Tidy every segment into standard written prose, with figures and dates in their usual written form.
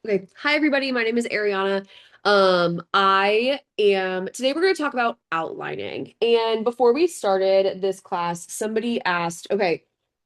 Okay. Hi, everybody. My name is Ariana. Today we're going to talk about outlining. And before we started this class, somebody asked, okay,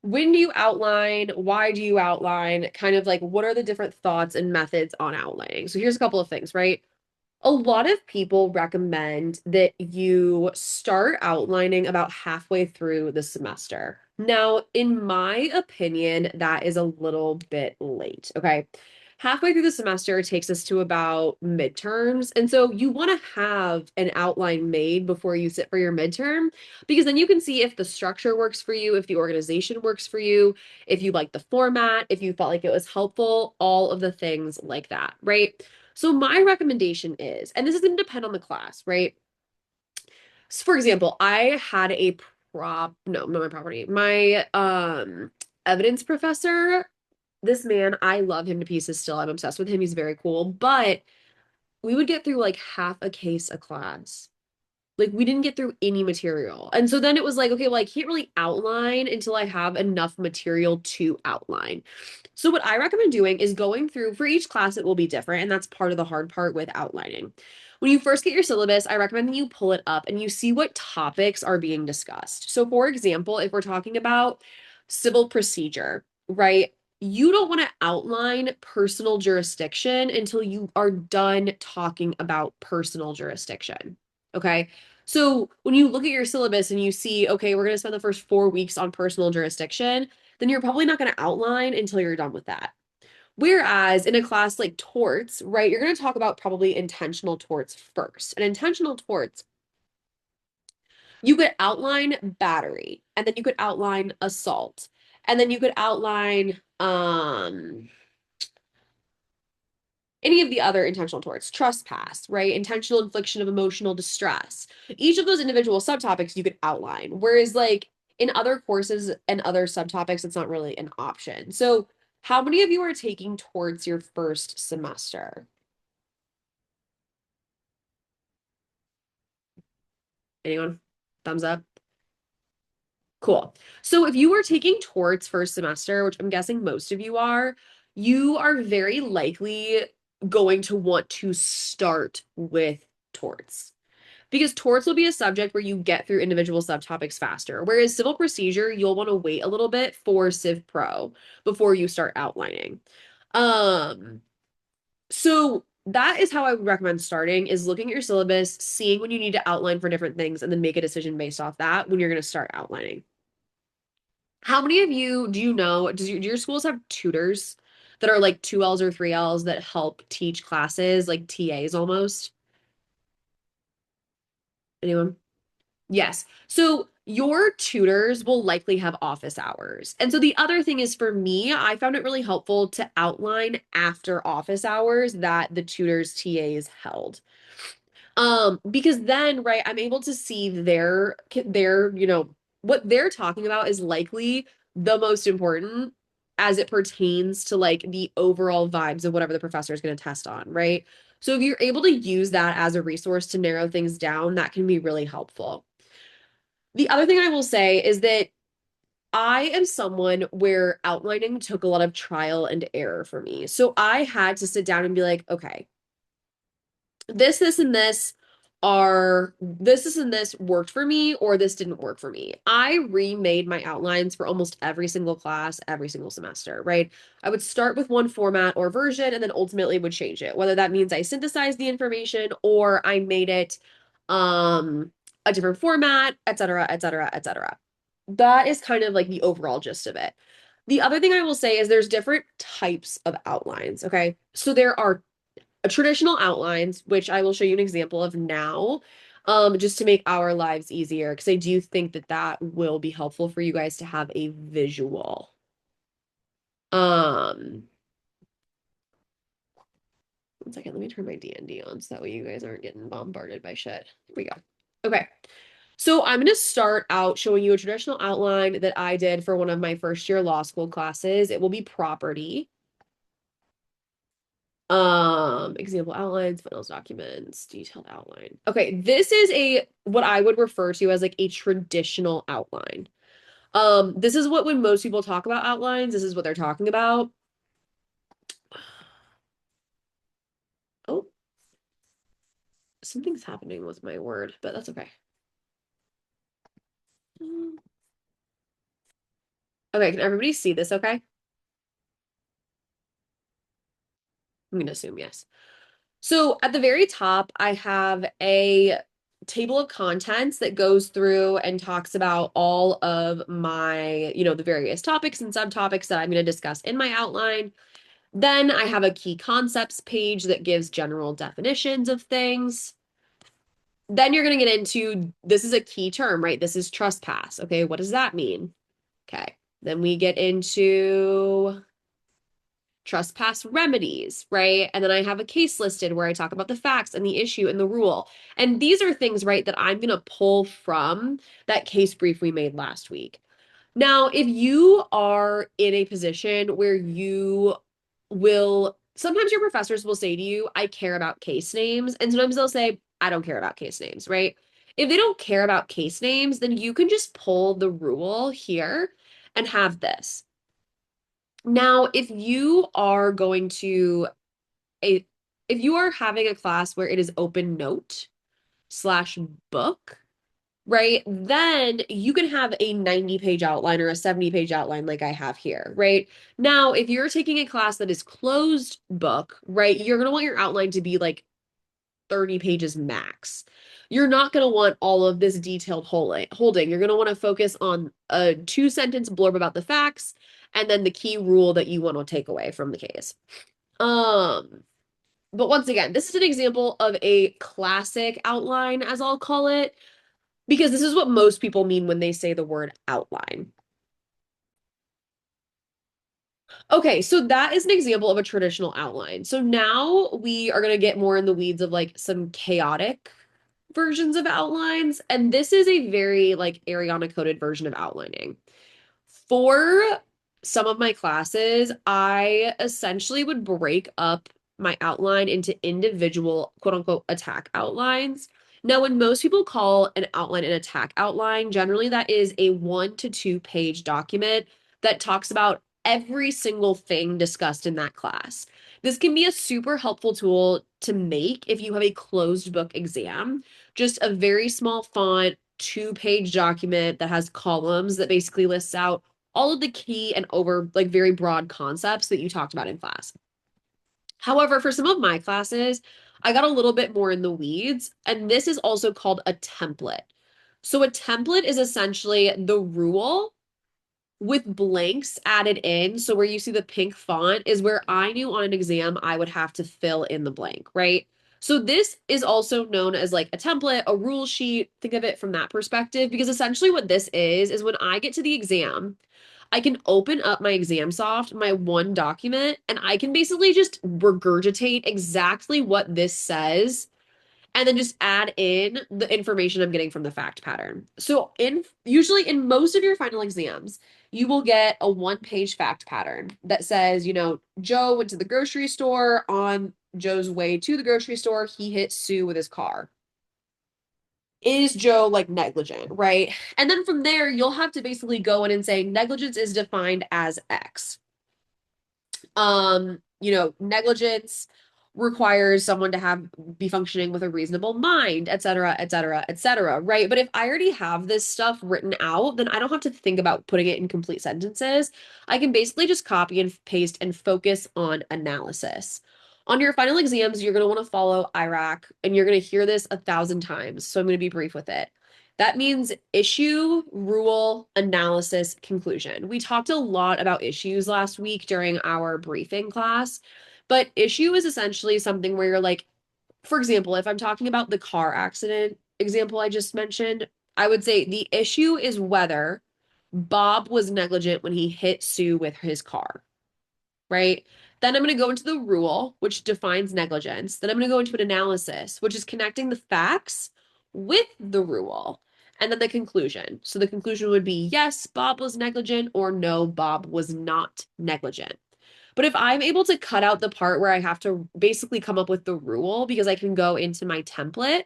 when do you outline? Why do you outline? Kind of like, what are the different thoughts and methods on outlining? So here's a couple of things, right? A lot of people recommend that you start outlining about halfway through the semester. Now, in my opinion, that is a little bit late. Okay. Halfway through the semester takes us to about midterms. And so you want to have an outline made before you sit for your midterm, because then you can see if the structure works for you, if the organization works for you, if you like the format, if you felt like it was helpful, all of the things like that, right? So my recommendation is, and this is going to depend on the class, right? So for example, I had a no, not my property, my evidence professor. This man, I love him to pieces still. I'm obsessed with him. He's very cool, but we would get through like half a case a class. Like we didn't get through any material. And so then it was like, okay, well, I can't really outline until I have enough material to outline. So what I recommend doing is going through for each class, it will be different. And that's part of the hard part with outlining. When you first get your syllabus, I recommend that you pull it up and you see what topics are being discussed. So for example, if we're talking about civil procedure, right? You don't want to outline personal jurisdiction until you are done talking about personal jurisdiction. Okay. So when you look at your syllabus and you see, okay, we're going to spend the first 4 weeks on personal jurisdiction, then you're probably not going to outline until you're done with that. Whereas in a class like torts, right, you're going to talk about probably intentional torts first. And intentional torts, you could outline battery, and then you could outline assault, and then you could outline any of the other intentional torts, trespass, right? Intentional infliction of emotional distress. Each of those individual subtopics you could outline. Whereas, like in other courses and other subtopics, it's not really an option. So, how many of you are taking towards your first semester? Anyone? Thumbs up. Cool. So, if you are taking towards first semester, which I'm guessing most of you are very likely going to want to start with torts. Because torts will be a subject where you get through individual subtopics faster. Whereas civil procedure, you'll want to wait a little bit for Civ Pro before you start outlining. Um, so that is how I would recommend starting is looking at your syllabus, seeing when you need to outline for different things, and then make a decision based off that when you're going to start outlining. How many of you do you know, do your schools have tutors that are like 2Ls or 3Ls that help teach classes, like TAs almost? Anyone? Yes. So your tutors will likely have office hours. And so the other thing is for me, I found it really helpful to outline after office hours that the tutors TAs held. Because then, right, I'm able to see what they're talking about is likely the most important as it pertains to like the overall vibes of whatever the professor is going to test on, right? So if you're able to use that as a resource to narrow things down, that can be really helpful. The other thing I will say is that I am someone where outlining took a lot of trial and error for me. So I had to sit down and be like, okay, this, and this, and this worked for me, or this didn't work for me. I remade my outlines for almost every single class, every single semester, right? I would start with one format or version and then ultimately would change it, whether that means I synthesized the information or I made it a different format, et cetera, et cetera, et cetera. That is kind of like the overall gist of it. The other thing I will say is there's different types of outlines, okay? So there are traditional outlines, which I will show you an example of now, just to make our lives easier, because I do think that that will be helpful for you guys to have a visual. Um, One second, let me turn my D&D on so that way you guys aren't getting bombarded by shit. Here we go. Okay. So I'm going to start out showing you a traditional outline that I did for one of my first year law school classes. It will be property. Example outlines, finals documents, detailed outline. Okay, this is a what I would refer to as like a traditional outline. This is what when most people talk about outlines, this is what they're talking about. Something's happening with my word, but that's okay. Okay, can everybody see this okay? I'm gonna assume yes. So at the very top, I have a table of contents that goes through and talks about all of my, the various topics and subtopics that I'm going to discuss in my outline. Then I have a key concepts page that gives general definitions of things. Then you're going to get into, this is a key term, right? This is trespass. Okay, what does that mean? Okay. Then we get into trespass remedies, right? And then I have a case listed where I talk about the facts and the issue and the rule. And these are things, right, that I'm going to pull from that case brief we made last week. Now, if you are in a position where you will, sometimes your professors will say to you, I care about case names. And sometimes they'll say, I don't care about case names, right? If they don't care about case names, then you can just pull the rule here and have this. Now, if you are going to a if you are having a class where it is open note slash book, right? Then you can have a 90-page outline or a 70-page outline like I have here, right? Now, if you're taking a class that is closed book, right, you're going to want your outline to be like 30 pages max. You're not going to want all of this detailed holding. You're going to want to focus on a 2-sentence blurb about the facts and then the key rule that you want to take away from the case. Um, but once again, this is an example of a classic outline, as I'll call it, because this is what most people mean when they say the word outline. Okay, so that is an example of a traditional outline. So now we are going to get more in the weeds of like some chaotic versions of outlines, and this is a very like Ariana coded version of outlining. For some of my classes, I essentially would break up my outline into individual quote unquote attack outlines. Now, when most people call an outline an attack outline, generally that is a 1 to 2 page document that talks about every single thing discussed in that class. This can be a super helpful tool to make if you have a closed book exam, just a very small font, 2 page document that has columns that basically lists out all of the key and over like very broad concepts that you talked about in class. However, for some of my classes, I got a little bit more in the weeds, and this is also called a template. So a template is essentially the rule with blanks added in. So where you see the pink font is where I knew on an exam I would have to fill in the blank, right? So this is also known as like a template, a rule sheet. Think of it from that perspective, because essentially what this is when I get to the exam, I can open up my ExamSoft, my one document, and I can basically just regurgitate exactly what this says and then just add in the information I'm getting from the fact pattern. So in usually in most of your final exams, you will get a 1 page fact pattern that says, Joe went to the grocery store. On Joe's way to the grocery store, he hit Sue with his car. Is Joe like negligent, right? And then from there, you'll have to basically go in and say negligence is defined as X. Negligence requires someone to be functioning with a reasonable mind, et cetera, et cetera, et cetera, right? But if I already have this stuff written out, then I don't have to think about putting it in complete sentences. I can basically just copy and paste and focus on analysis. On your final exams, you're going to want to follow IRAC, and you're going to hear this 1,000 times. So I'm going to be brief with it. That means issue, rule, analysis, conclusion. We talked a lot about issues last week during our briefing class, but issue is essentially something where you're like, for example, if I'm talking about the car accident example I just mentioned, I would say the issue is whether Bob was negligent when he hit Sue with his car, right? Then I'm going to go into the rule, which defines negligence. Then I'm going to go into an analysis, which is connecting the facts with the rule. And then the conclusion. So the conclusion would be yes, Bob was negligent, or no, Bob was not negligent. But if I'm able to cut out the part where I have to basically come up with the rule, because I can go into my template,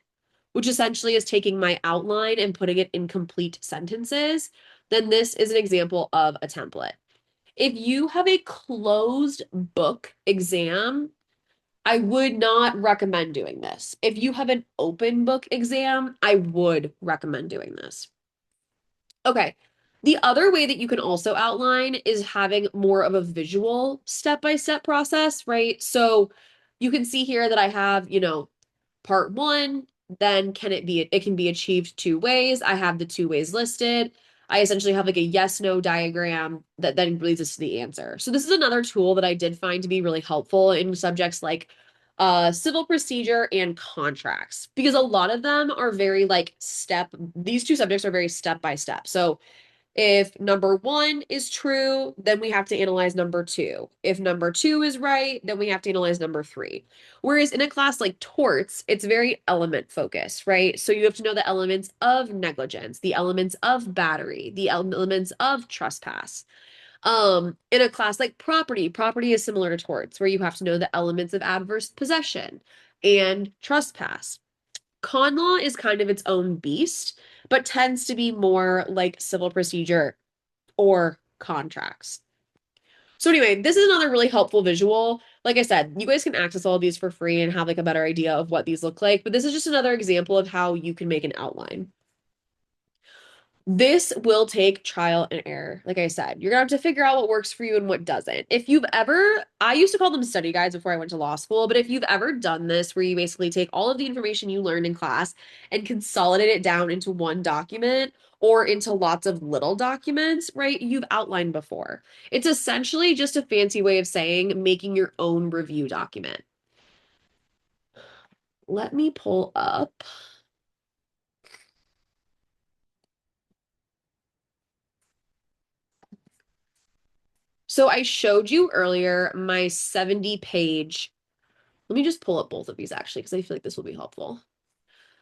which essentially is taking my outline and putting it in complete sentences, then this is an example of a template. If you have a closed book exam, I would not recommend doing this. If you have an open book exam, I would recommend doing this. Okay. The other way that you can also outline is having more of a visual step-by-step process, right? So you can see here that I have, part one, then it can be achieved two ways. I have the two ways listed. I essentially have like a yes no diagram that then leads us to the answer. So this is another tool that I did find to be really helpful in subjects like civil procedure and contracts, because a lot of them are very like these two subjects are very step by step. So if number one is true, then we have to analyze number two. If number two is right, then we have to analyze number three. Whereas in a class like torts, it's very element focused, right? So you have to know the elements of negligence, the elements of battery, the elements of trespass. In a class like property is similar to torts, where you have to know the elements of adverse possession and trespass. Con law is kind of its own beast, but tends to be more like civil procedure or contracts. So anyway, this is another really helpful visual. Like I said, you guys can access all of these for free and have like a better idea of what these look like, but this is just another example of how you can make an outline. This will take trial and error. Like I said, you're gonna have to figure out what works for you and what doesn't. I used to call them study guides before I went to law school, but if you've ever done this where you basically take all of the information you learned in class and consolidate it down into one document or into lots of little documents, right? You've outlined before. It's essentially just a fancy way of saying making your own review document. Let me pull up. So I showed you earlier my 70-page. Let me just pull up both of these actually, because I feel like this will be helpful.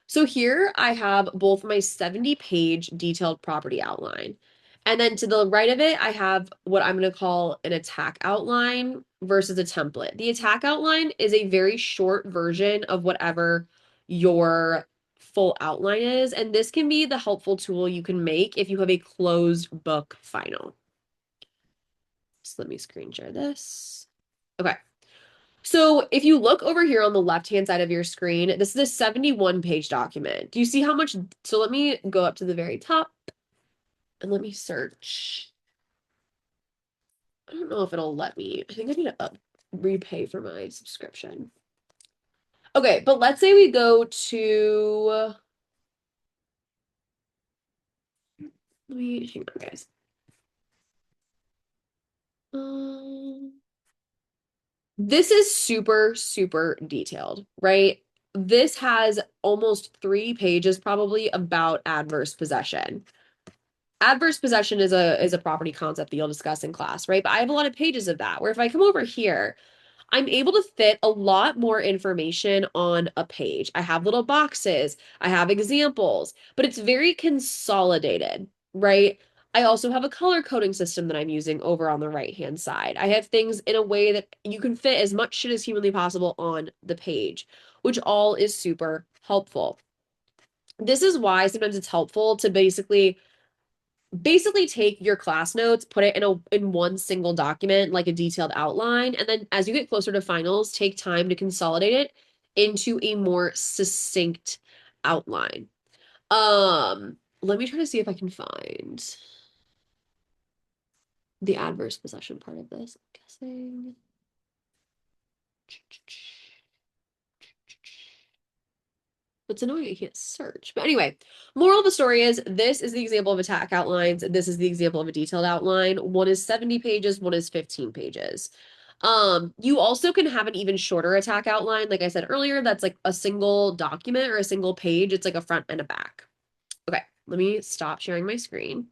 So here I have both my 70-page detailed property outline. And then to the right of it, I have what I'm going to call an attack outline versus a template. The attack outline is a very short version of whatever your full outline is. And this can be the helpful tool you can make if you have a closed book final. So let me screen share this. Okay. So if you look over here on the left-hand side of your screen, this is a 71-page document. Do you see how much? So let me go up to the very top and let me search. I don't know if it'll let me. I think I need to repay for my subscription. Okay, but let's say we go to, let me, hang on, guys. This is super, super detailed, right? This has almost 3 pages probably about adverse possession. Adverse possession is a property concept that you'll discuss in class, right? But I have a lot of pages of that, where if I come over here, I'm able to fit a lot more information on a page. I have little boxes, I have examples, but it's very consolidated, right? I also have a color coding system that I'm using over on the right-hand side. I have things in a way that you can fit as much shit as humanly possible on the page, which all is super helpful. This is why sometimes it's helpful to basically take your class notes, put it in one single document, like a detailed outline, and then as you get closer to finals, take time to consolidate it into a more succinct outline. Let me try to see if I can find the adverse possession part of this. I'm guessing. It's annoying I can't search. But anyway, moral of the story is this is the example of attack outlines. This is the example of a detailed outline. One is 70 pages, one is 15 pages. You also can have an even shorter attack outline. Like I said earlier, that's like a single document or a single page. It's like a front and a back. Okay, let me stop sharing my screen.